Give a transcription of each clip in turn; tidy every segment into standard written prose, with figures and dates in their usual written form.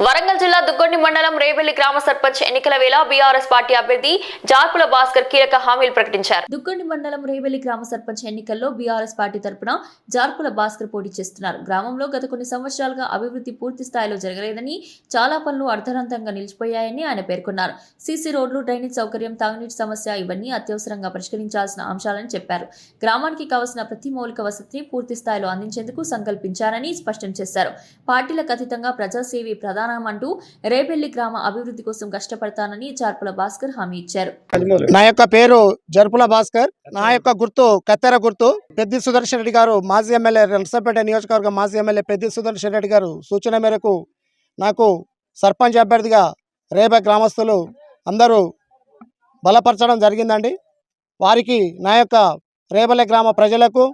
వరంగల్ జిల్లా దుగ్గొండి మండలం రేవెల్లి గ్రామ సర్పంచ్ ఎన్నికల వేళ బీఆర్ఎస్ పార్టీ అభ్యర్థి జార్పుల భాస్కర్ కీలక హామీలు ప్రకటించారు. దుగ్గొండి మండలం రేవెల్లి గ్రామ సర్పంచ్ ఎన్నికల్లో బీఆర్ఎస్ పార్టీ తరపున జార్పుల భాస్కర్ పోటీ చేస్తున్నారు. గ్రామంలో గత కొన్ని సంవత్సరాలుగా అభివృద్ధి పూర్తి స్థాయిలో జరగలేదని, చాలా పనులు అర్ధరంతంగా నిలిచిపోయాయని ఆయన పేర్కొన్నారు. సీసీ రోడ్లు, డ్రైనేజ్ సౌకర్యం, తాగునీటి సమస్య ఇవన్నీ అత్యవసరంగా పరిష్కరించాల్సిన అంశాలని చెప్పారు. గ్రామానికి కావలసిన ప్రతి మౌలిక వసతిని పూర్తి స్థాయిలో అందించేందుకు సంకల్పించారని స్పష్టం చేశారు. పార్టీలకు అతీతంగా ప్రజాసేవే అంటూ రేవెల్లి గ్రామ అభివృద్ధి కోసం కష్టపడతానని జార్పుల భాస్కర్ హామీ ఇచ్చారు. నా యొక్క పేరు జర్పుల భాస్కర్. నా యొక్క గుర్తు కత్తెర గుర్తు. పెద్ది సుదర్శన్ రెడ్డి గారు మాజీ ఎమ్మెల్యే, నర్సంపేట నియోజకవర్గం మాజీ ఎమ్మెల్యే పెద్ది సుదర్శన్ రెడ్డి గారు సూచన మేరకు నాకు సర్పంచ్ అభ్యర్థిగా రేవెల్లి గ్రామస్తులు అందరూ బలపరచడం జరిగిందండి. వారికి నా యొక్క రేవెల్లి గ్రామ ప్రజలకు,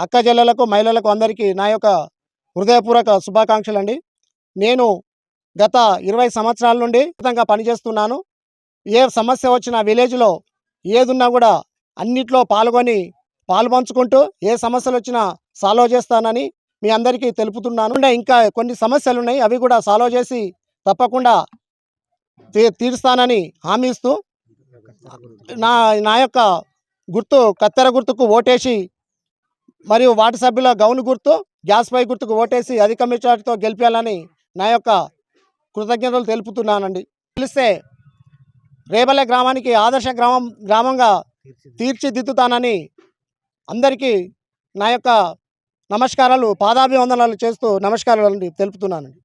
అక్క చెల్లెలకు, మహిళలకు అందరికీ నా యొక్క హృదయపూర్వక శుభాకాంక్షలు అండి. నేను గత 20 సంవత్సరాల నుండి పనిచేస్తున్నాను. ఏ సమస్య వచ్చినా విలేజ్లో ఏదున్నా కూడా అన్నిట్లో పాల్పంచుకుంటూ ఏ సమస్యలు వచ్చినా సాల్వ్ చేస్తానని మీ అందరికీ తెలుపుతున్నాను. ఇంకా కొన్ని సమస్యలు ఉన్నాయి, అవి కూడా సాల్వ్ చేసి తప్పకుండా తీరుస్తానని హామీ ఇస్తూ నా యొక్క గుర్తు కత్తెర గుర్తుకు ఓటేసి, మరియు వార్డు సభ్యుల గౌను గుర్తు, గ్యాస్ పై గుర్తుకు ఓటేసి అధిక మెజార్టీతో గెలిపించాలని నా యొక్క కృతజ్ఞతలు తెలుపుతున్నానండి. తెలిస్తే రేవెల్లి గ్రామానికి ఆదర్శ గ్రామంగా తీర్చిదిద్దుతానని అందరికీ నా యొక్క నమస్కారాలు, పాదాభివందనాలు చేస్తూ నమస్కారాలు తెలుపుతున్నానండి.